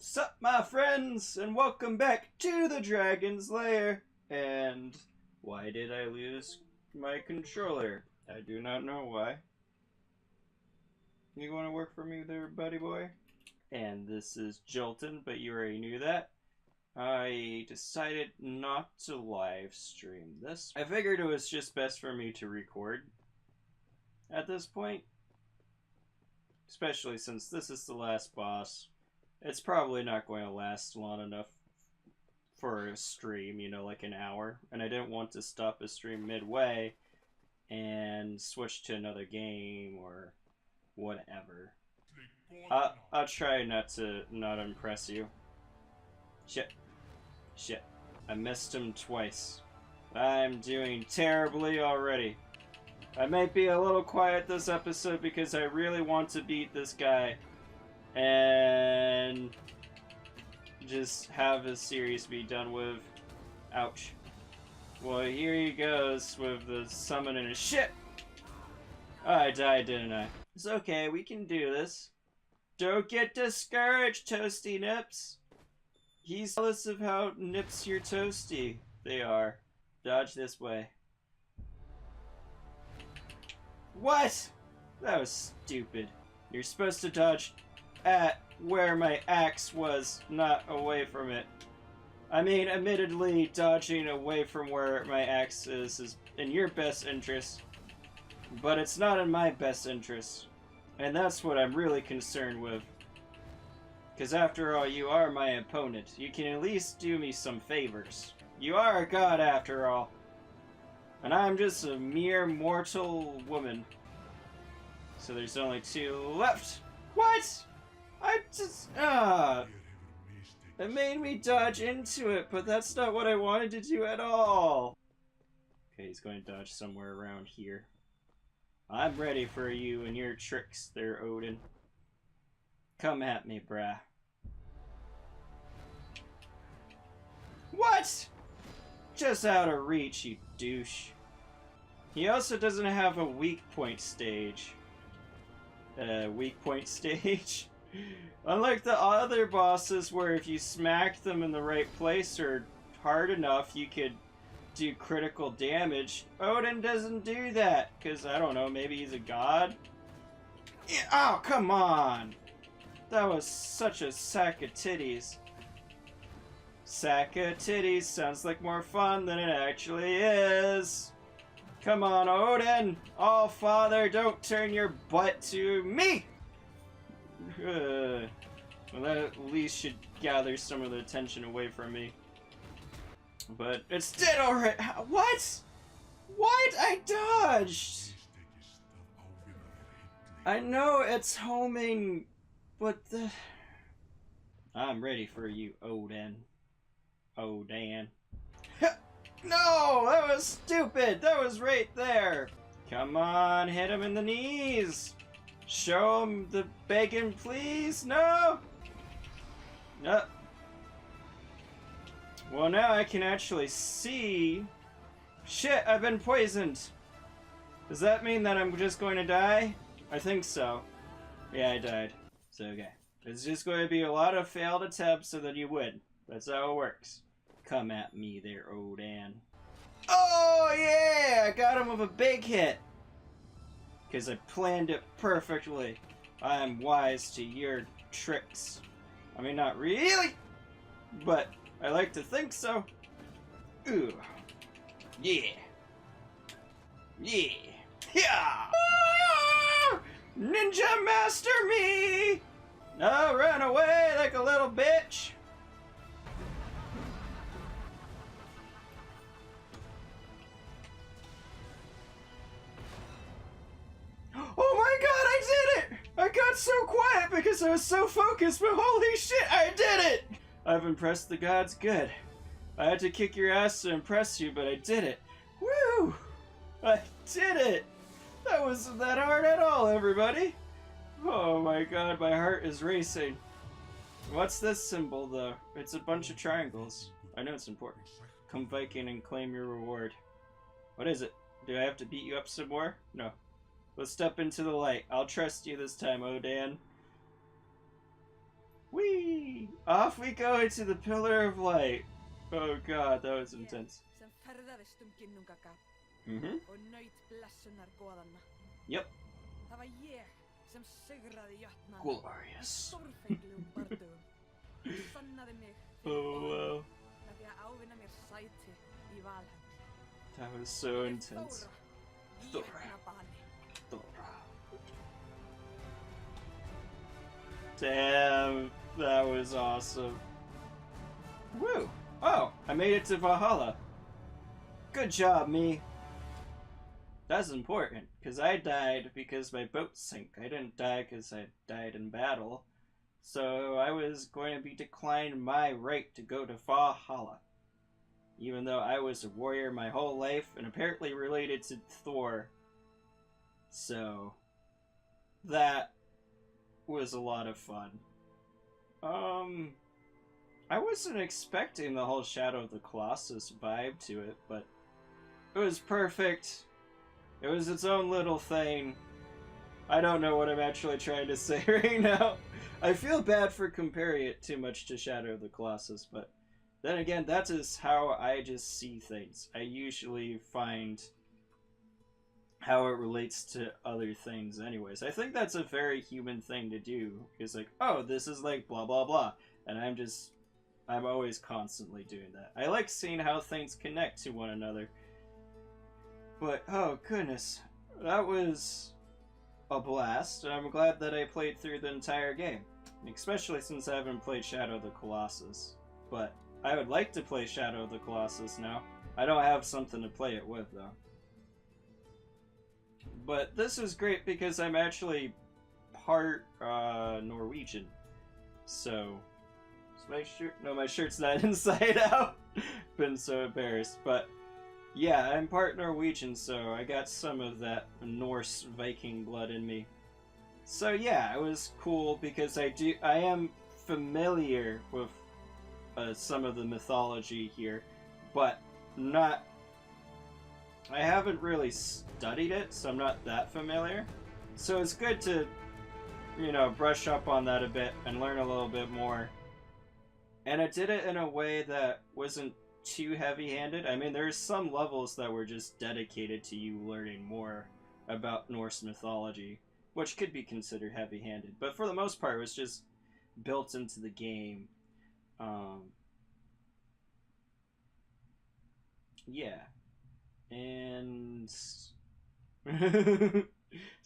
Sup, my friends, and welcome back to the Dragon's Lair. And why did I lose my controller? I do not know why. You want to work for me there, buddy boy? And this is Jotun, but you already knew that. I decided not to live stream this. I figured it was just best for me to record at this point. Especially since this is the last boss. It's probably not going to last long enough for a stream, you know, like an hour. And I didn't want to stop a stream midway and switch to another game or whatever. I'll try not to not impress you. Shit. I missed him twice. I'm doing terribly already. I might be a little quiet this episode because I really want to beat this guy and just have this series be done with. Ouch. Well, here he goes with the summon and shit! Oh, I died, didn't I? It's okay, we can do this. Don't get discouraged, Toasty Nips. He's jealous of how nips your toasty they are. Dodge this way. What? That was stupid. You're supposed to dodge at where my axe was, not away from it. I mean, admittedly, dodging away from where my axe is in your best interest, but it's not in my best interest. And that's what I'm really concerned with. Because after all, you are my opponent. You can at least do me some favors. You are a god after all. And I'm just a mere mortal woman. So there's only two left. What? I just... It made me dodge into it, but that's not what I wanted to do at all. Okay, he's going to dodge somewhere around here. I'm ready for you and your tricks there, Odin. Come at me, brah. What? Just out of reach, you douche. He also doesn't have a weak point stage. Weak point stage? Unlike the other bosses where if you smack them in the right place or hard enough, you could do critical damage. Odin doesn't do that, because, I don't know, maybe he's a god? Yeah, oh, come on! That was such a sack of titties. Sack of titties sounds like more fun than it actually is. Come on, Odin! Oh, father, don't turn your butt to me! Well, that at least should gather some of the attention away from me. But it's dead already! What? What? I dodged! I know it's homing, but the... I'm ready for you, Odin. Odin. No! That was stupid! That was right there! Come on, hit him in the knees! Show him the bacon, please! No! No. Well, now I can actually see... Shit, I've been poisoned! Does that mean that I'm just going to die? I think so. Yeah, I died. So, okay. It's just going to be a lot of failed attempts so that you win. That's how it works. Come at me there, Odin. Oh, yeah! I got him with a big hit! Because I planned it perfectly. I'm wise to your tricks. I mean, not really, but I like to think so. Ooh. Yeah. Yeah. Yeah! Ninja master me! No, run away like a little bitch! Oh my god, I did it! I got so quiet because I was so focused, but holy shit, I did it! I've impressed the gods good. I had to kick your ass to impress you, but I did it. Woo! I did it! That wasn't that hard at all, everybody! Oh my god, my heart is racing. What's this symbol, though? It's a bunch of triangles. I know it's important. Come Viking and claim your reward. What is it? Do I have to beat you up some more? No. Let's step into the light. I'll trust you this time, Odin. Whee! Off we go into the Pillar of Light. Oh god, that was intense. Mm-hmm. Yep. Glorious. Oh wow. That was so intense. Thora. Damn, that was awesome. Woo! Oh, I made it to Valhalla. Good job, me. That's important, because I died because my boat sank. I didn't die because I died in battle. So I was going to be declined my right to go to Valhalla. Even though I was a warrior my whole life and apparently related to Thor. So that was a lot of fun. I wasn't expecting the whole Shadow of the Colossus vibe to it, but it was perfect. It was its own little thing. I don't know what I'm actually trying to say right now. I feel bad for comparing it too much to Shadow of the Colossus, but then again, that is how I just see things. I usually find how it relates to other things anyways. I think that's a very human thing to do. It's like, oh, this is like blah blah blah. And I'm always constantly doing that. I like seeing how things connect to one another. But, oh goodness, that was a blast, and I'm glad that I played through the entire game. Especially since I haven't played Shadow of the Colossus. But I would like to play Shadow of the Colossus now. I don't have something to play it with, though. But this is great because I'm actually part Norwegian. So, is my shirt? No, my shirt's not inside out. Been so embarrassed. But yeah, I'm part Norwegian, so I got some of that Norse Viking blood in me. So yeah, it was cool because I am familiar with some of the mythology here, but not. I haven't really studied it, so I'm not that familiar. So it's good to, you know, brush up on that a bit and learn a little bit more. And it did it in a way that wasn't too heavy-handed. I mean, there's some levels that were just dedicated to you learning more about Norse mythology, which could be considered heavy-handed. But for the most part, it was just built into the game. Yeah. And it's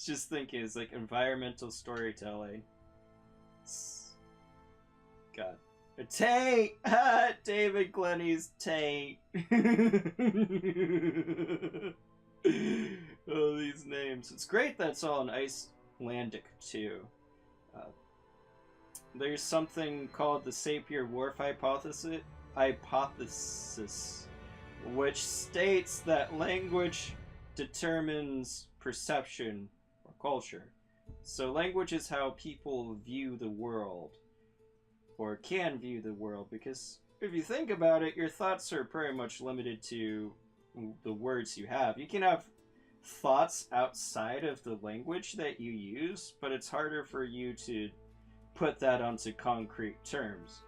just thinking, it's like environmental storytelling. God. Taint! David Glennie's Taint. Oh, these names. It's great that it's all in Icelandic, too. There's something called the Sapir-Whorf hypothesis, which states that language determines perception or culture. So language is how people view the world, or can view the world, because if you think about it, your thoughts are pretty much limited to the words you have. You can have thoughts outside of the language that you use, but it's harder for you to put that onto concrete terms.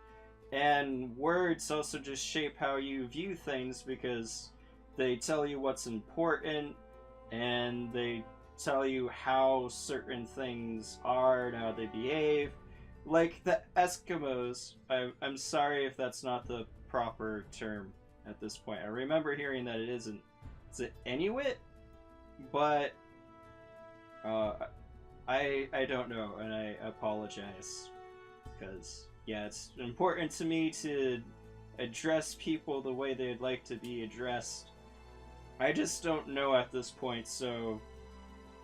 And words also just shape how you view things because they tell you what's important and they tell you how certain things are and how they behave. Like the Eskimos, I'm sorry if that's not the proper term at this point. I remember hearing that it isn't. Is it Inuit? But I don't know, and I apologize because yeah, it's important to me to address people the way they'd like to be addressed. I just don't know at this point, so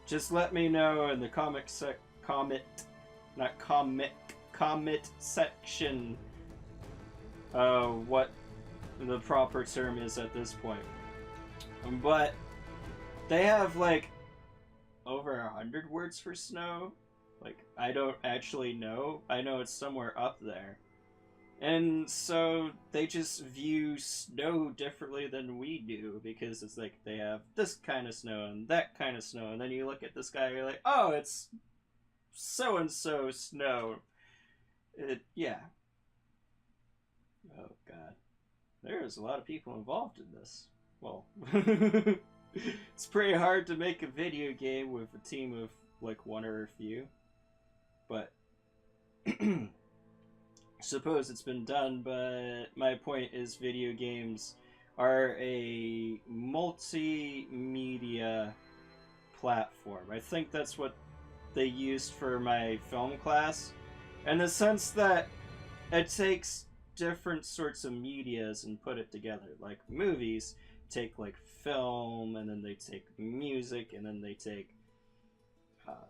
just let me know in the comment section what the proper term is at this point. But they have like over 100 words for snow. Like, I don't actually know. I know it's somewhere up there. And so they just view snow differently than we do, because it's like they have this kind of snow and that kind of snow, and then you look at this guy and you're like, oh, it's so-and-so snow. Yeah. Oh god. There's a lot of people involved in this. Well, it's pretty hard to make a video game with a team of like one or a few, but suppose it's been done. But my point is, video games are a multimedia platform. I think that's what they used for my film class, in the sense that it takes different sorts of medias and put it together. Like movies take like film, and then they take music, and then they take uh,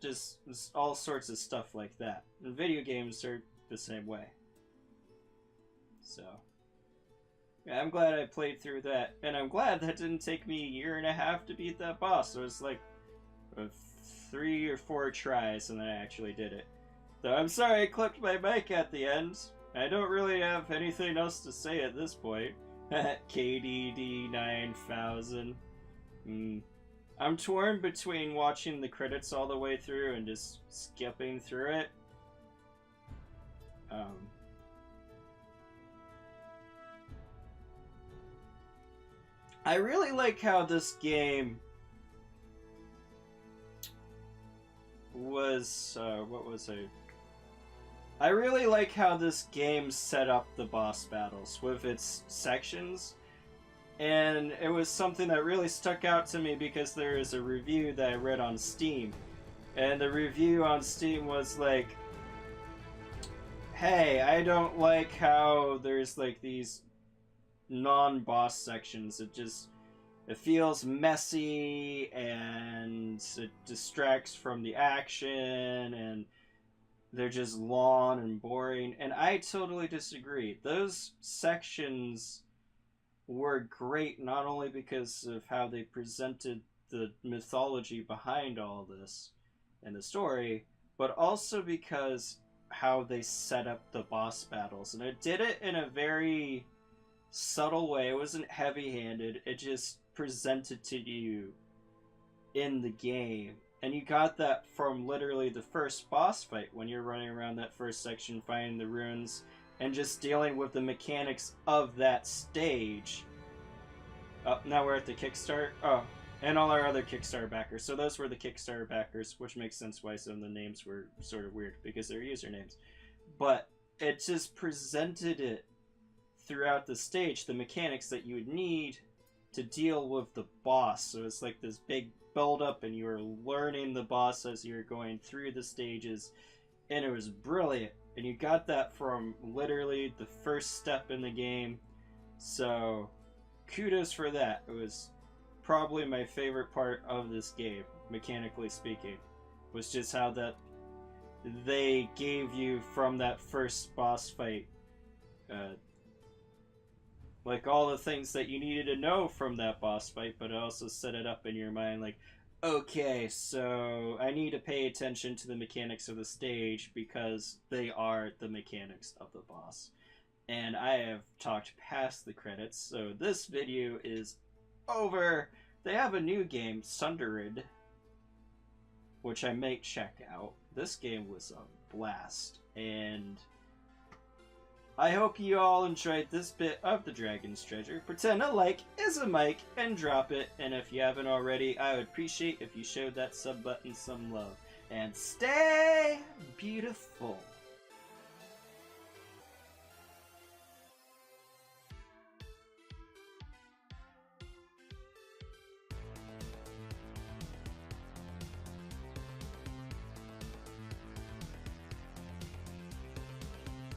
just all sorts of stuff like that. And video games are the same way. So yeah, I'm glad I played through that, and I'm glad that didn't take me a year and a half to beat that boss. It was like 3 or 4 tries, and then I actually did it. So I'm sorry I clipped my mic at the end. I don't really have anything else to say at this point. KDD 9000. I'm torn between watching the credits all the way through and just skipping through it. I really like how this game was, what was I really like how this game set up the boss battles with its sections, and it was something that really stuck out to me because there is a review that I read on Steam, and the review on Steam was like, hey, I don't like how there's like these non-boss sections. It feels messy, and it distracts from the action, and they're just long and boring. And I totally disagree. Those sections were great, not only because of how they presented the mythology behind all this and the story, but also because how they set up the boss battles. And it did it in a very subtle way. It wasn't heavy-handed. It just presented to you in the game. And you got that from literally the first boss fight, when you're running around that first section finding the runes and just dealing with the mechanics of that stage. Now we're at the Kickstarter. Oh, and all our other Kickstarter backers. So those were the Kickstarter backers, which makes sense why some of the names were sort of weird, because they're usernames. But it just presented it throughout the stage, the mechanics that you would need to deal with the boss. So it's like this big build up, and you were learning the boss as you were going through the stages, and it was brilliant. And you got that from literally the first step in the game. So kudos for that. It was probably my favorite part of this game, mechanically speaking, was just how that they gave you from that first boss fight like all the things that you needed to know from that boss fight, but it also set it up in your mind like, okay, so I need to pay attention to the mechanics of the stage because they are the mechanics of the boss. And I have talked past the credits, so this video is over. They have a new game, Sundered, which I may check out. This game was a blast, and I hope you all enjoyed this bit of the Dragon's Treasure. Pretend a like is a mic and drop it. And if you haven't already, I would appreciate if you showed that sub button some love. And stay beautiful.